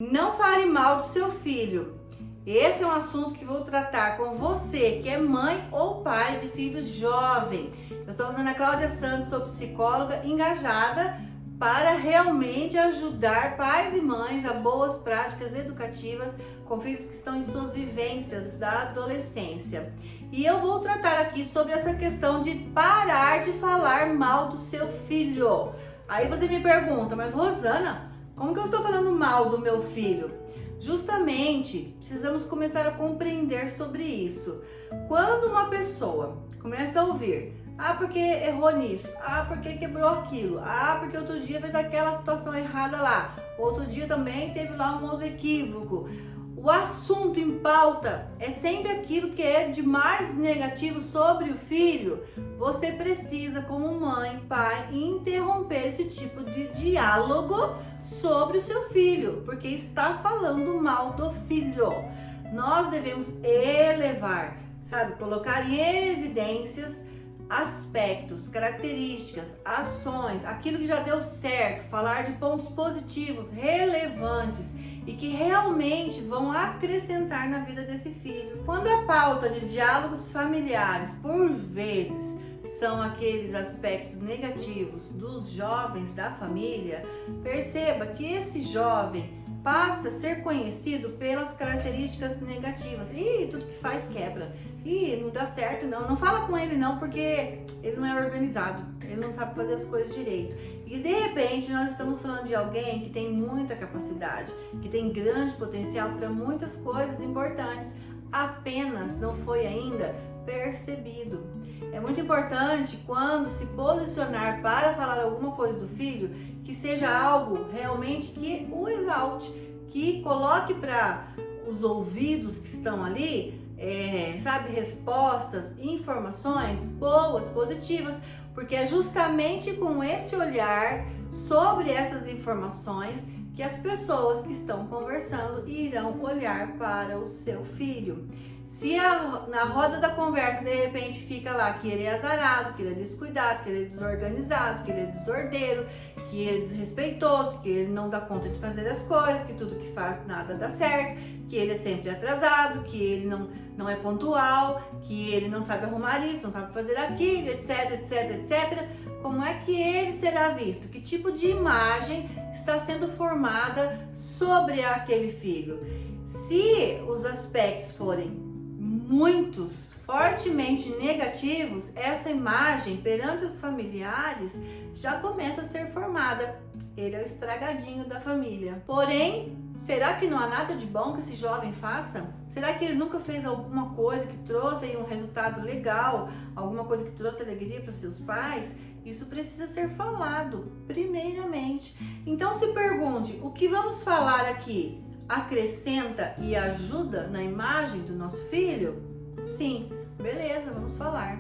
Não fale mal do seu filho. Esse é um assunto que vou tratar com você, que é mãe ou pai de filho jovem. Eu estou usando a Cláudia Santos, sou psicóloga engajada para realmente ajudar pais e mães a boas práticas educativas com filhos que estão em suas vivências da adolescência. E eu vou tratar aqui sobre essa questão de parar de falar mal do seu filho. Aí você me pergunta, mas Rosana, como que eu estou falando mal do meu filho? Justamente, precisamos começar a compreender sobre isso. Quando uma pessoa começa a ouvir, porque errou nisso, porque quebrou aquilo, porque outro dia fez aquela situação errada lá, outro dia também teve lá um outro equívoco. O assunto em pauta é sempre aquilo que é de mais negativo sobre o filho. Você precisa, como mãe, pai, interromper esse tipo de diálogo sobre o seu filho, porque está falando mal do filho. Nós devemos elevar, colocar em evidências aspectos, características, ações, aquilo que já deu certo, falar de pontos positivos, relevantes e que realmente vão acrescentar na vida desse filho. Quando a pauta de diálogos familiares, por vezes, são aqueles aspectos negativos dos jovens da família, perceba que esse jovem passa a ser conhecido pelas características negativas. Tudo que faz quebra. Não dá certo não fala com ele não, porque ele não é organizado, ele não sabe fazer as coisas direito. E de repente nós estamos falando de alguém que tem muita capacidade, que tem grande potencial para muitas coisas importantes, apenas não foi ainda percebido. É muito importante, quando se posicionar para falar alguma coisa do filho, que seja algo realmente que o exalte, que coloque para os ouvidos que estão ali, respostas, informações boas, positivas, porque é justamente com esse olhar sobre essas informações que as pessoas que estão conversando irão olhar para o seu filho. Se na roda da conversa de repente fica lá que ele é azarado, que ele é descuidado, que ele é desorganizado, que ele é desordeiro, que ele é desrespeitoso, que ele não dá conta de fazer as coisas, que tudo que faz nada dá certo, que ele é sempre atrasado, que ele não é pontual, que ele não sabe arrumar isso, não sabe fazer aquilo, etc, etc, etc. Como é que ele será visto? Que tipo de imagem está sendo formada sobre aquele filho? Se os aspectos forem muitos, fortemente negativos, essa imagem perante os familiares já começa a ser formada. Ele é o estragadinho da família. Porém, será que não há nada de bom que esse jovem faça? Será que ele nunca fez alguma coisa que trouxe aí um resultado legal, alguma coisa que trouxe alegria para seus pais? Isso precisa ser falado, primeiramente. Então se pergunte, o que vamos falar aqui acrescenta e ajuda na imagem do nosso filho? Sim, beleza, vamos falar.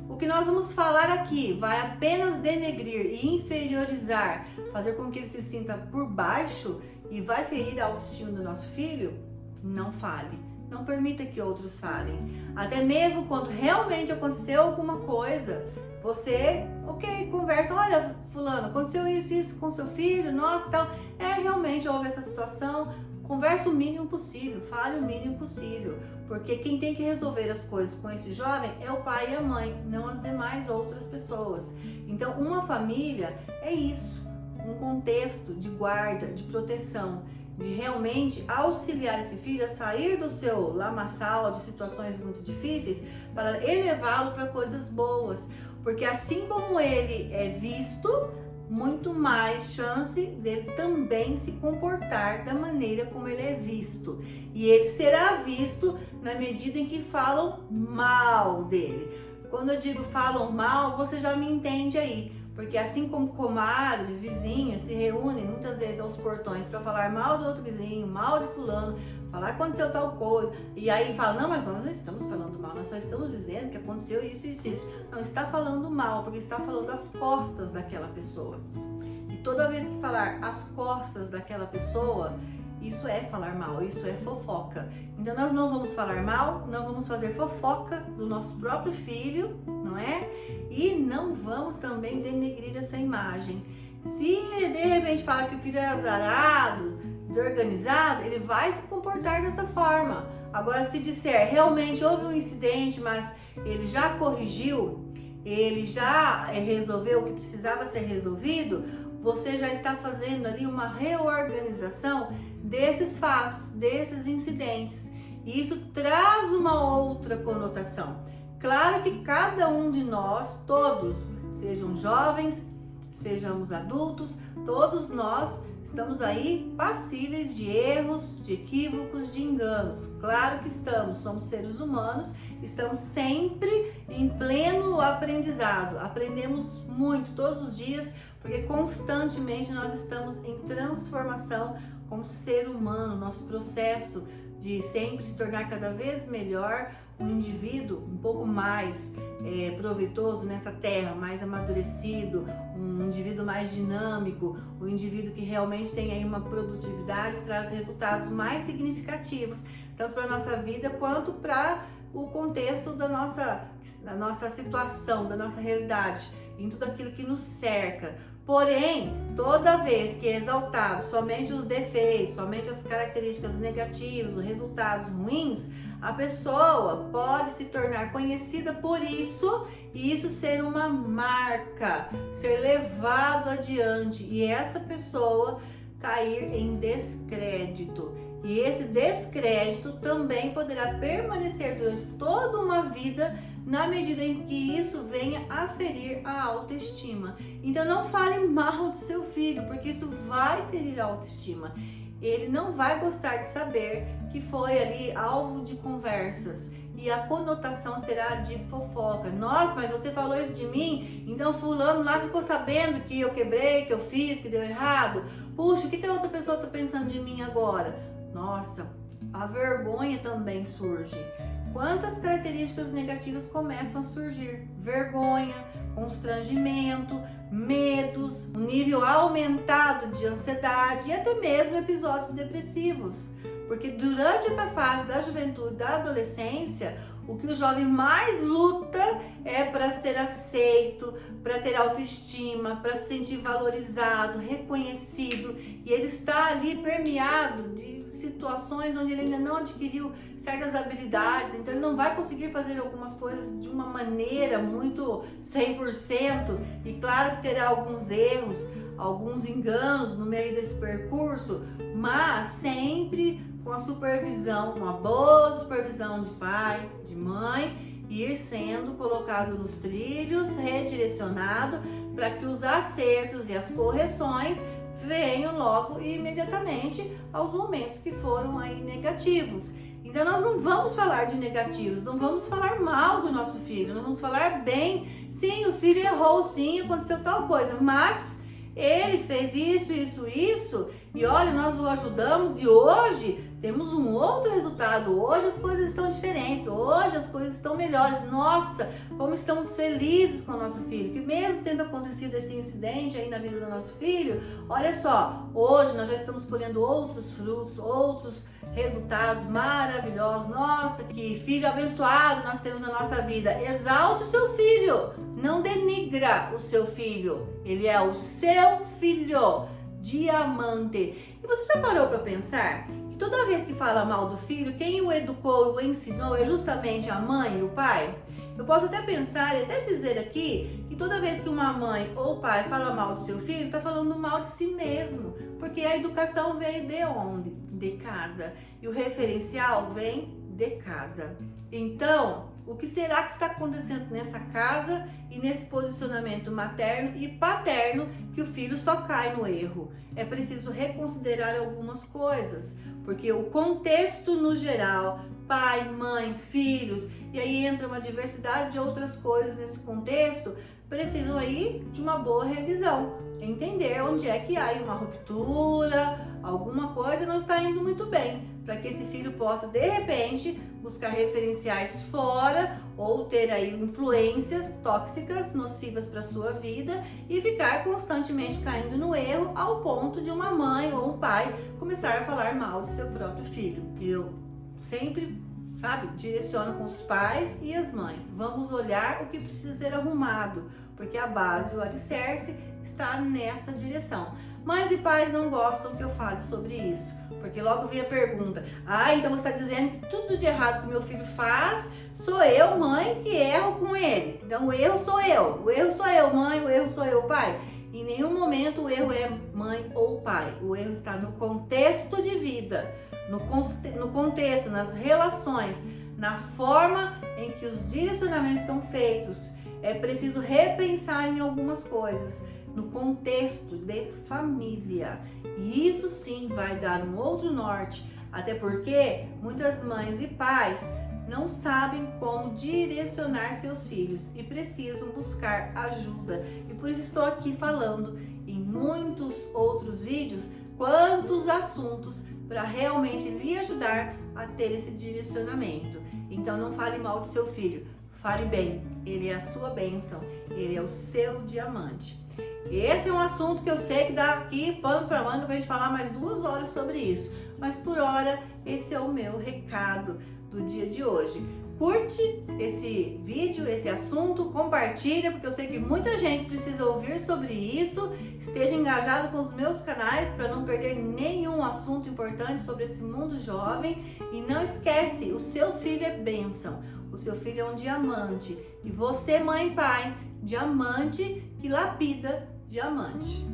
O que nós vamos falar aqui vai apenas denegrir e inferiorizar, fazer com que ele se sinta por baixo e vai ferir a autoestima do nosso filho? Não fale. Não permita que outros falem. Até mesmo quando realmente aconteceu alguma coisa, você, conversa, olha, fulano, aconteceu isso com seu filho, nossa, tal. Realmente houve essa situação. Converse o mínimo possível, fale o mínimo possível, porque quem tem que resolver as coisas com esse jovem é o pai e a mãe, não as demais outras pessoas. Então, uma família é isso, um contexto de guarda, de proteção, de realmente auxiliar esse filho a sair do seu lamaçal de situações muito difíceis para elevá-lo para coisas boas, porque assim como ele é visto, muito mais chance dele também se comportar da maneira como ele é visto. E ele será visto na medida em que falam mal dele. Quando eu digo falam mal, você já me entende aí. Porque assim como comadres, vizinhas se reúnem muitas vezes aos portões para falar mal do outro vizinho, mal de fulano, falar que aconteceu tal coisa, e aí fala, não, mas nós não estamos falando mal, nós só estamos dizendo que aconteceu isso, isso, isso. Não, está falando mal, porque está falando às costas daquela pessoa. E toda vez que falar às costas daquela pessoa, isso é falar mal, isso é fofoca. Então nós não vamos falar mal, não vamos fazer fofoca do nosso próprio filho, não é? E não vamos também denegrir essa imagem. Se de repente fala que o filho é azarado, desorganizado, ele vai se comportar dessa forma. Agora, se disser realmente houve um incidente, mas ele já corrigiu, ele já resolveu o que precisava ser resolvido, você já está fazendo ali uma reorganização desses fatos, desses incidentes. E isso traz uma outra conotação. Claro que cada um de nós, todos, sejam jovens, sejamos adultos, todos nós estamos aí passíveis de erros, de equívocos, de enganos. Claro que estamos, somos seres humanos, estamos sempre em pleno aprendizado. Aprendemos muito todos os dias, porque constantemente nós estamos em transformação como ser humano, nosso processo de sempre se tornar cada vez melhor, um indivíduo um pouco mais proveitoso nessa terra, mais amadurecido, um indivíduo mais dinâmico, um indivíduo que realmente tem aí uma produtividade e traz resultados mais significativos, tanto para a nossa vida quanto para o contexto da nossa situação, da nossa realidade, em tudo aquilo que nos cerca. Porém, toda vez que é exaltado somente os defeitos, somente as características negativas, os resultados ruins, a pessoa pode se tornar conhecida por isso e isso ser uma marca, ser levado adiante e essa pessoa cair em descrédito. E esse descrédito também poderá permanecer durante toda uma vida na medida em que isso venha a ferir a autoestima. Então não fale mal do seu filho, porque isso vai ferir a autoestima. Ele não vai gostar de saber que foi ali alvo de conversas e a conotação será de fofoca. Nossa, mas você falou isso de mim, então fulano lá ficou sabendo que eu quebrei, que eu fiz, que deu errado. Puxa, o que a outra pessoa está pensando de mim agora? Nossa, a vergonha também surge. Quantas características negativas começam a surgir? Vergonha, constrangimento, medos, um nível aumentado de ansiedade e até mesmo episódios depressivos. Porque durante essa fase da juventude, da adolescência, o que o jovem mais luta é para ser aceito, para ter autoestima, para se sentir valorizado, reconhecido. E ele está ali permeado de situações onde ele ainda não adquiriu certas habilidades, então ele não vai conseguir fazer algumas coisas de uma maneira muito 100%, e claro que terá alguns erros, alguns enganos no meio desse percurso, mas sempre com a supervisão, com uma boa supervisão de pai, de mãe, ir sendo colocado nos trilhos, redirecionado para que os acertos e as correções venham logo e imediatamente aos momentos que foram aí negativos. Então nós não vamos falar de negativos, não vamos falar mal do nosso filho, nós vamos falar bem. Sim, o filho errou, sim, aconteceu tal coisa, mas ele fez isso, e olha, nós o ajudamos e hoje temos um outro resultado. Hoje as coisas estão diferentes, hoje as coisas estão melhores. Nossa, como estamos felizes com o nosso filho, que mesmo tendo acontecido esse incidente aí na vida do nosso filho, olha só, hoje nós já estamos colhendo outros frutos, outros resultados maravilhosos. Nossa, que filho abençoado nós temos na nossa vida. Exalte o seu filho, não denigra o seu filho, ele é o seu filho, diamante. E você já parou para pensar que toda vez que fala mal do filho, quem o educou, o ensinou é justamente a mãe e o pai? Eu posso até pensar e até dizer aqui que toda vez que uma mãe ou pai fala mal do seu filho, está falando mal de si mesmo, porque a educação veio de onde? De casa. E o referencial vem de casa. Então, o que será que está acontecendo nessa casa e nesse posicionamento materno e paterno que o filho só cai no erro? É preciso reconsiderar algumas coisas, porque o contexto no geral, pai, mãe, filhos, e aí entra uma diversidade de outras coisas nesse contexto, precisam aí de uma boa revisão, entender onde é que há uma ruptura, alguma coisa não está indo muito bem, para que esse filho possa, de repente, buscar referenciais fora ou ter aí influências tóxicas, nocivas para a sua vida e ficar constantemente caindo no erro ao ponto de uma mãe ou um pai começar a falar mal do seu próprio filho. Eu sempre, direciono com os pais e as mães. Vamos olhar o que precisa ser arrumado, porque a base, o alicerce, está nessa direção. Mães e pais não gostam que eu fale sobre isso, porque logo vem a pergunta: então você está dizendo que tudo de errado que meu filho faz, sou eu, mãe, que erro com ele. Então o erro sou eu, mãe, o erro sou eu, pai. Em nenhum momento o erro é mãe ou pai. O erro está no contexto de vida, no contexto, nas relações, na forma em que os direcionamentos são feitos. É preciso repensar em algumas coisas, no contexto de família. E isso sim vai dar um outro norte, até porque muitas mães e pais não sabem como direcionar seus filhos e precisam buscar ajuda. E por isso estou aqui falando em muitos outros vídeos quantos assuntos para realmente lhe ajudar a ter esse direcionamento. Então não fale mal do seu filho, fale bem. Ele é a sua bênção, ele é o seu diamante. Esse é um assunto que eu sei que dá aqui pano para manga para a gente falar mais 2 horas sobre isso. Mas por hora, esse é o meu recado do dia de hoje. Curte esse vídeo, esse assunto, compartilha, porque eu sei que muita gente precisa ouvir sobre isso. Esteja engajado com os meus canais para não perder nenhum assunto importante sobre esse mundo jovem. E não esquece, o seu filho é bênção, o seu filho é um diamante. E você, mãe e pai, diamante que lapida diamante.